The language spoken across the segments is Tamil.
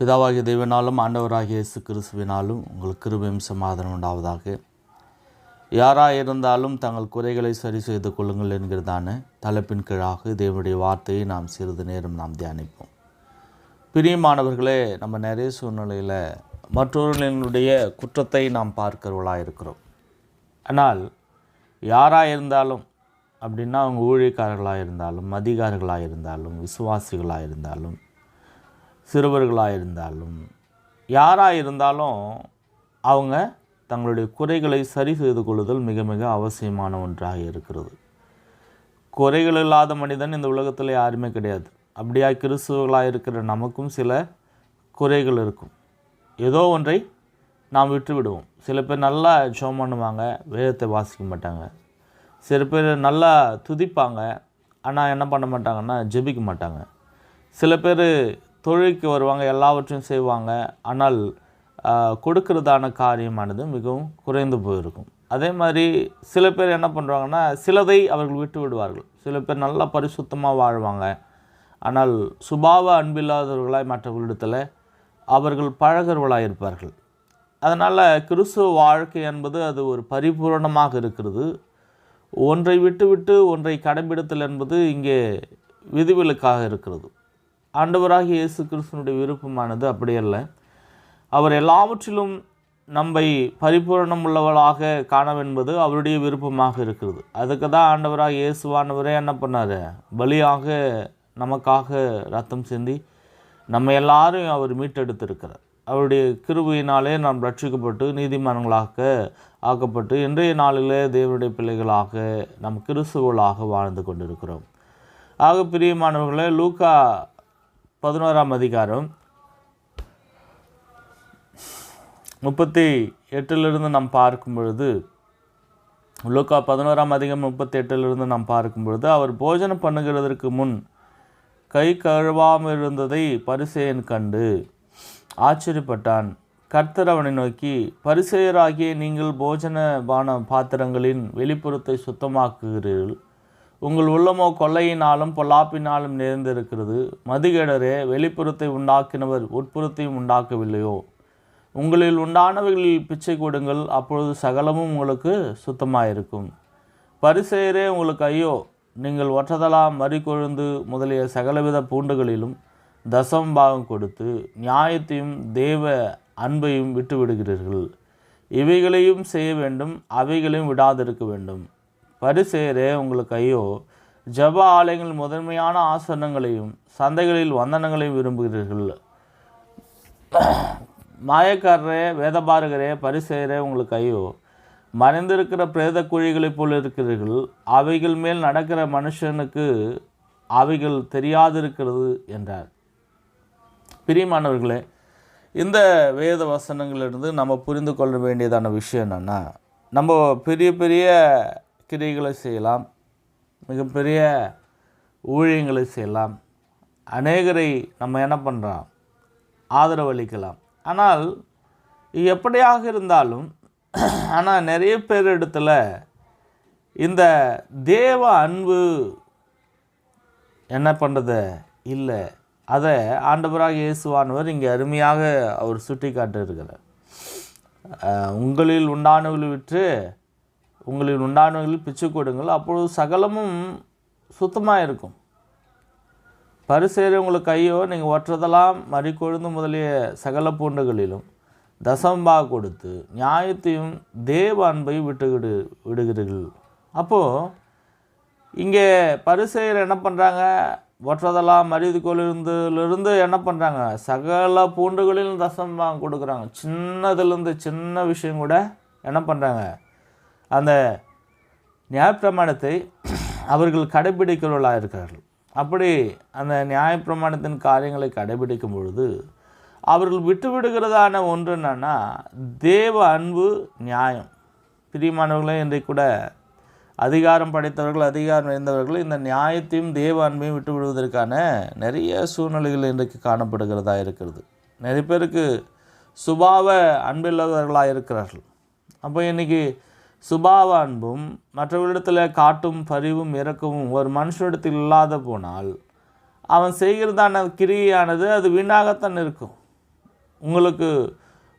பிதாவாகிய தேவனாலும் ஆண்டவராகிய இயேசு கிறிஸ்துவினாலும் உங்களுக்கு கிருபையும் சமாதானம் உண்டாவதாக. யாராயிருந்தாலும் தங்கள் குறைகளை சரி செய்து கொள்ளுங்கள் என்கிறதான தலைப்பின் கீழாக தேவனுடைய வார்த்தையை நாம் சிறிது நேரம் தியானிப்போம். பிரியமானவர்களே, நம்ம நிறைய சூழ்நிலையில் மற்றவர்களுடைய குற்றத்தை நாம் பார்க்கிறவர்களாக இருக்கிறோம். ஆனால் யாராயிருந்தாலும் அப்படின்னா அவங்க ஊழியக்காரர்களாக இருந்தாலும், அதிகாரிகளாக இருந்தாலும், விசுவாசிகளாக இருந்தாலும், சிறுவர்களாக இருந்தாலும், யாராக இருந்தாலும் அவங்க தங்களுடைய குறைகளை சரி செய்து கொள்ளுதல் மிக மிக அவசியமான ஒன்றாக இருக்கிறது. குறைகள் இல்லாத மனிதன் இந்த உலகத்தில் யாருமே கிடையாது. அப்படியா கிறிஸ்துவர்களாக இருக்கிற நமக்கும் சில குறைகள் இருக்கும். ஏதோ ஒன்றை நாம் விட்டு விடுவோம். சில பேர் நல்லா ஜெபம் பண்ணுவாங்க, வேதத்தை வாசிக்க மாட்டாங்க. சில பேர் நல்லா துதிப்பாங்க, ஆனால் என்ன பண்ண மாட்டாங்கன்னா ஜெபிக்க மாட்டாங்க. சில பேர் தொழிலுக்கு வருவாங்க, எல்லாவற்றையும் செய்வாங்க, ஆனால் கொடுக்கறதான காரியமானது மிகவும் குறைந்து போயிருக்கும். அதே மாதிரி சில பேர் என்ன பண்ணுறாங்கன்னா சிலதை அவர்கள் விட்டு விடுவார்கள். சில பேர் நல்லா பரிசுத்தமாக வாழ்வாங்க, ஆனால் சுபாவ அன்பில்லாதவர்களாய் மற்றவர்களிடத்தில் அவர்கள் பழகிறவர்களாக இருப்பார்கள். அதனால் கிறிஸ்துவ வாழ்க்கை என்பது அது ஒரு பரிபூரணமாக இருக்கிறது. ஒன்றை விட்டு ஒன்றை கடைபிடித்தல் என்பது இங்கே விதிவிலக்காக இருக்கிறது. ஆண்டவராகிய இயேசு கிறிஸ்துவனுடைய விருப்பமானது அப்படியல்ல. அவர் எல்லாவற்றிலும் நம்மை பரிபூரணம் உள்ளவளாக காணவென்பது அவருடைய விருப்பமாக இருக்கிறது. அதுக்கு தான் ஆண்டவராக இயேசுவானவரே என்ன பண்ணார்? பலியாக நமக்காக ரத்தம் சிந்தி நம்ம எல்லாரும் அவர் மீட்டெடுத்திருக்கிறார். அவருடைய கிருபையினாலே நாம் ரட்சிக்கப்பட்டு நீதிமான்களாக ஆக்கப்பட்டு இன்றைய நாளிலே தேவனுடைய பிள்ளைகளாக நம் கிறிஸ்துவர்களாக வாழ்ந்து கொண்டிருக்கிறோம். ஆக பிரியமானவர்களே, லூக்கா 11ஆம் அதிகாரம் 38 நாம் பார்க்கும் பொழுது, லூக்கா 11ஆம் அதிகாரம் 38 நாம் பார்க்கும் பொழுது, அவர் போஜனம் பண்ணுகிறதற்கு முன் கை கழுவாமல் இருந்ததை பரிசேயன் கண்டு ஆச்சரியப்பட்டான். கர்த்தர் அவனை நோக்கி, பரிசேயராகிய நீங்கள் போஜன பான பாத்திரங்களின் வெளிப்புறத்தை சுத்தமாக்குகிறீர்கள், உங்கள் உள்ளமோ கொள்ளையினாலும் பொல்லாப்பினாலும் நிறைந்திருக்கிறது. மதிகேடரே, வெளிப்புறத்தை உண்டாக்கினவர் உட்புறத்தையும் உண்டாக்கவில்லையோ? உங்களில் உண்டானவர்களில் பிச்சை கொடுங்கள், அப்பொழுது சகலமும் உங்களுக்கு சுத்தமாயிருக்கும். பரிசேயரே, உங்களுக்கு ஐயோ! நீங்கள் ஒற்றதலாம் மறிக்கொழுந்து முதலிய சகலவித பூண்டுகளிலும் தசமபாகம் கொடுத்து நியாயத்தையும் தேவ அன்பையும் விட்டு விடுகிறீர்கள். இவைகளையும் செய்ய வேண்டும், அவைகளையும் விடாதிருக்க வேண்டும். பரிசேயரே, உங்களுக்கு ஐயோ! ஜப ஆலயங்கள் முதன்மையான ஆசனங்களையும் சந்தைகளில் வந்தனங்களையும் விரும்புகிறீர்கள். மாயக்காரரே, வேதபாரகரே, பரிசேயரே, உங்களுக்கு ஐயோ! மறைந்திருக்கிற பிரேத குழிகளைப் போல் இருக்கிறீர்கள். அவைகள் மேல் நடக்கிற மனுஷனுக்கு அவைகள் தெரியாதிருக்கிறது என்றார். பிரியமானவர்களே, இந்த வேத வசனங்களிலிருந்து நம்ம புரிந்து கொள்ள வேண்டியதான விஷயம் என்னென்னா, நம்ம பெரிய பெரிய கிரியைகளை செய்யலாம், மிகப்பெரிய ஊழியங்களை செய்யலாம், அநேகரை நம்ம என்ன பண்ணுறோம்? ஆதரவளிக்கலாம். ஆனால் எப்படியாக இருந்தாலும் ஆனால் நிறைய பேர் இடத்துல இந்த தேவ அன்பு என்ன பண்ணுறது இல்லை. அதை ஆண்டவராக இயேசுவானவர் இங்கே அருமையாக அவர் சுட்டி காட்டியிருக்கிறார். உங்களில் உண்டானவர்களை விற்று உங்களில் உண்டானவர்களில் பிச்சை கொடுங்கள், அப்பொழுது சகலமும் சுத்தமாக இருக்கும். பரிசேயரே, உங்களுக்கு ஐயோ! நீங்கள் ஒற்றதெல்லாம் மறிக்கொழுந்து முதலிய சகல பூண்டுகளிலும் தசமபாக கொடுத்து நியாயத்தையும் தேவ அன்பையும் விடுகிறீர்கள். அப்போது இங்கே பரிசேயர் என்ன பண்ணுறாங்க? ஒற்றதெல்லாம் மறிக்கொழுந்திலிருந்து என்ன பண்ணுறாங்க? சகல பூண்டுகளிலும் தசமபாகம் கொடுக்குறாங்க. சின்னதுலேருந்து சின்ன விஷயம் கூட என்ன பண்ணுறாங்க? அந்த நியாயப்பிரமாணத்தை அவர்கள் கடைபிடிக்கிறவர்களாக இருக்கிறார்கள். அப்படி அந்த நியாயப்பிரமாணத்தின் காரியங்களை கடைபிடிக்கும் பொழுது அவர்கள் விட்டுவிடுகிறதான ஒன்று என்னன்னா தேவ அன்பு, நியாயம். பிரியமானவர்களே, இன்றைக்கு கூட அதிகாரம் படைத்தவர்கள், அதிகாரம் நிறைந்தவர்கள் இந்த நியாயத்தையும் தேவ அன்பையும் விட்டு விடுவதற்கான நிறைய சூழ்நிலைகள் இன்றைக்கு காணப்படுகிறதா இருக்கிறது. நிறைய பேருக்கு சுபாவ அன்பில்லாதவர்களாக இருக்கிறார்கள். அப்போ இன்றைக்கி சுபாவ அன்பும் மற்றவர்களிடத்தில் காட்டும் பரிவும் இரக்கமும் ஒரு மனுஷனிடத்தில் இல்லாத போனால் அவன் செய்கிறதான கிரியையானது அது வீணாகத்தான் இருக்கும். உங்களுக்கு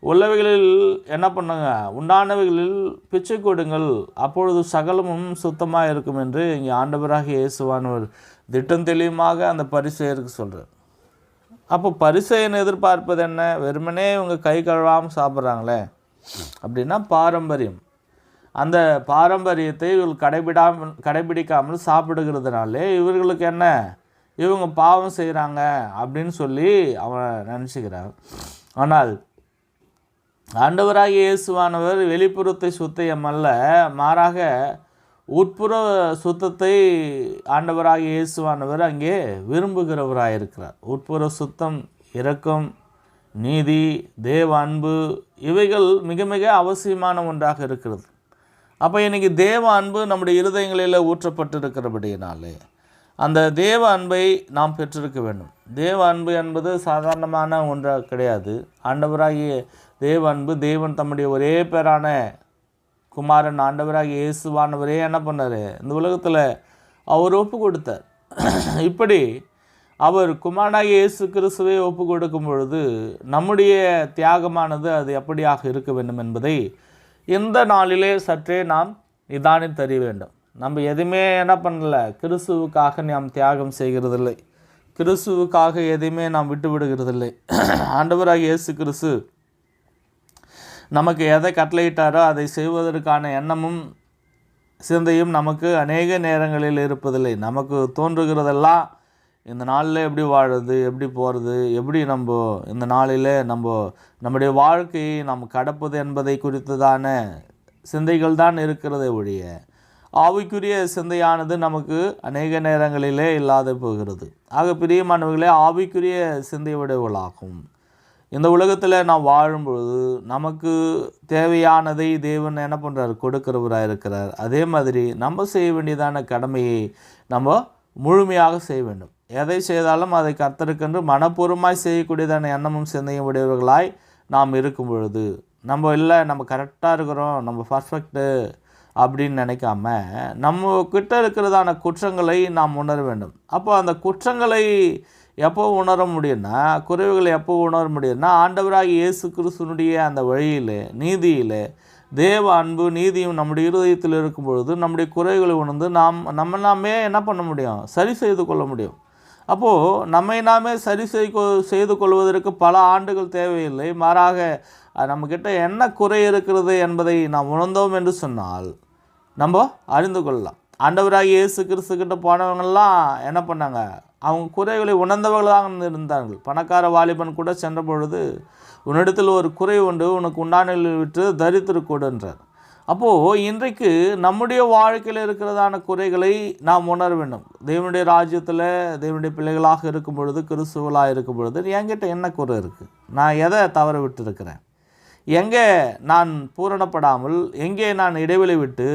உள்ளவைகளில் என்ன பண்ணுங்க, உண்டானவைகளில் பிச்சை கொடுங்கள், அப்பொழுது சகலமும் சுத்தமாக இருக்கும் என்று இங்கே ஆண்டவராகிய இயேசுவானவர் திட்டம் தெளிவாக அந்த பரிசேயருக்கு சொல்கிறார். அப்போ பரிசேயன் எதிர்பார்ப்பது என்ன? வெறுமனே இவங்க கை கழுவாமல் சாப்பிட்றாங்களே அப்படின்னா பாரம்பரியம். அந்த பாரம்பரியத்தை இவர்கள் கடைபிடிக்காமல் சாப்பிடுகிறதுனாலே இவர்களுக்கு என்ன, இவங்க பாவம் செய்கிறாங்க அப்படின்னு சொல்லி அவன் நினச்சிக்கிறான். ஆனால் ஆண்டவராகிய இயேசுவானவர் வெளிப்புறத்தை சுத்தம் அல்ல, மாறாக உட்புற சுத்தத்தை ஆண்டவராகிய இயேசுவானவர் அங்கே விரும்புகிறவராயிருக்கிறார். உட்புற சுத்தம், இரக்கம், நீதி, தேவ அன்பு இவைகள் மிக மிக அவசியமான ஒன்றாக இருக்கிறது. அப்போ இன்றைக்கி தேவ அன்பு நம்முடைய இருதயங்களில் ஊற்றப்பட்டிருக்கிறபடியினாலே அந்த தேவ அன்பை நாம் பெற்றிருக்க வேண்டும். தேவ அன்பு என்பது சாதாரணமான ஒன்றாக கிடையாது. ஆண்டவராகிய தேவ அன்பு, தேவன் தம்முடைய ஒரே பேரான குமாரன் ஆண்டவராகிய இயேசுவானவரே என்ன பண்ணார், இந்த உலகத்தில் அவர் ஒப்பு கொடுத்தார். இப்படி அவர் குமாரனாகிய இயேசு கிறிஸ்துவை ஒப்பு கொடுக்கும் பொழுது நம்முடைய தியாகமானது அது எப்படியாக இருக்க வேண்டும் என்பதை இந்த நாளிலே சற்றே நாம் நிதானித்து அறிய வேண்டும். நம்ம எதுவுமே என்ன பண்ணல, கிறிஸ்துவுக்காக நாம் தியாகம் செய்கிறதில்லை, கிறிஸ்துவுக்காக எதையுமே நாம் விட்டு விடுகிறதில்லை. ஆண்டவராகிய இயேசு கிறிஸ்து நமக்கு எதை கட்டளையிட்டாரோ அதை செய்வதற்கான எண்ணமும் சிந்தையும் நமக்கு அநேக நேரங்களில் இருப்பதில்லை. நமக்கு தோன்றுகிறதெல்லாம் இந்த நாளில் எப்படி வாழுறது, எப்படி போகிறது, எப்படி நம்ம இந்த நாளில் நம்முடைய வாழ்க்கையை நாம் கடப்பது என்பதை குறித்ததான சிந்தைகள் தான் இருக்கிறதை ஒழிய ஆவிக்குரிய சிந்தையானது நமக்கு அநேக நேரங்களிலே இல்லாத போகிறது. ஆக பிரியமானவர்களே, ஆவிக்குரிய சிந்தை உடையவர்களாகும் இந்த உலகத்தில் நாம் வாழும்பொழுது நமக்கு தேவையானதை தேவன் என்ன பண்ணுறார், கொடுக்கிறவராக இருக்கிறார். அதே மாதிரி நம்ம செய்ய வேண்டியதான கடமையை நம்ம முழுமையாக செய்ய வேண்டும். எதை செய்தாலும் அதை கர்த்தருக்கென்று மனப்பூர்வமாய் செய்யக்கூடியதான எண்ணமும் சிந்தையும் உடையவர்களாய் நாம் இருக்கும் பொழுது நம்ம கரெக்டாக இருக்கிறோம், நம்ம பர்ஃபெக்ட்டு அப்படின்னு நினைக்காம நம்ம கிட்ட இருக்கிறதான குற்றங்களை நாம் உணர வேண்டும். அப்போ அந்த குற்றங்களை எப்போ உணர முடியும்னா, குறைவுகளை எப்போ உணர முடியும்னா, ஆண்டவராகிய இயேசு கிறிஸ்துனுடைய அந்த வழியில், நீதியில், தேவ அன்பு நீதியும் நம்முடைய இருதயத்தில் இருக்கும் பொழுது நம்முடைய குறைகளை உணர்ந்து நாமே என்ன பண்ண முடியும், சரி செய்து கொள்ள முடியும். அப்போது நம்மை நாமே சரி செய்து கொள்வதற்கு பல ஆண்டுகள் தேவையில்லை. மாறாக நம்மக்கிட்ட என்ன குறை இருக்கிறது என்பதை நாம் உணர்ந்தோம் என்று சொன்னால் நம்ம அறிந்து கொள்ளலாம். ஆண்டவராகிய இயேசு கிறிஸ்துக்கிட்ட போனவங்கள்லாம் என்ன பண்ணாங்க, அவங்க குறைகளை உணர்ந்தவர்களாக இருந்தார்கள். பணக்கார வாலிபன் கூட சென்ற பொழுது, உன்னிடத்தில் ஒரு குறை உண்டு, உனக்கு உண்டானில் விட்டு தரித்திருக்கூடுன்றார். அப்போது இன்றைக்கு நம்முடைய வாழ்க்கையில் இருக்கிறதான குறைகளை நாம் உணர வேண்டும். தேவனுடைய ராஜ்யத்தில் தேவனுடைய பிள்ளைகளாக இருக்கும் பொழுது, கிறிஸ்துவலாக இருக்கும் பொழுது என்கிட்ட என்ன குறை இருக்குது, நான் எதை தவற விட்டு இருக்கிறேன், எங்கே நான் பூரணப்படாமல், எங்கே நான் இடைவெளி விட்டு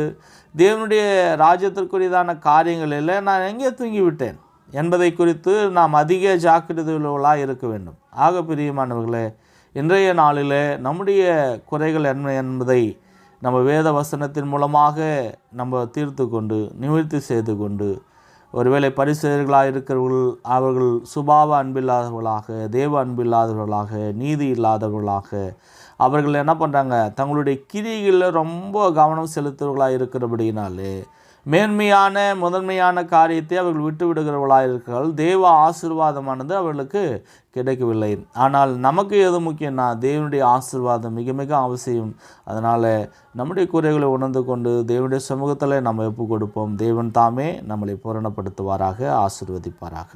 தேவனுடைய ராஜ்யத்திற்குரியதான காரியங்களில் நான் எங்கே தூங்கிவிட்டேன் என்பதை குறித்து நாம் அதிக ஜாக்கிரதையுள்ளவர்களாக இருக்க வேண்டும். ஆக பிரியமானவர்களே, இன்றைய நாளில் நம்முடைய குறைகள் என்ன என்பதை நம்ம வேத வசனத்தின் மூலமாக நம்ம தீர்த்து கொண்டு நிவர்த்தி செய்து கொண்டு, ஒருவேளை பரிசேயர்களாக இருக்கிறவர்கள் அவர்கள் சுபாவ அன்பில்லாதவர்களாக, தேவ அன்பில்லாதவர்களாக, நீதி இல்லாதவர்களாக, அவர்கள் என்ன பண்ணுறாங்க, தங்களுடைய கிரிகளில் ரொம்ப கவனம் செலுத்துவர்களாக இருக்கிறபடினாலே மேன்மையான முதன்மையான காரியத்தை அவர்கள் விட்டு விடுகிறவர்களாக இருக்கிறார்கள். தேவ ஆசீர்வாதமானது அவர்களுக்கு கிடைக்கவில்லை. ஆனால் நமக்கு எது முக்கியம்னா, தேவனுடைய ஆசீர்வாதம் மிக மிக அவசியம். அதனால் நம்முடைய குறைகளை உணர்ந்து கொண்டு தேவனுடைய சமூகத்தில் நம்ம ஒப்பு கொடுப்போம். தேவன் தாமே நம்மளை பூரணப்படுத்துவாராக, ஆசீர்வதிப்பாராக.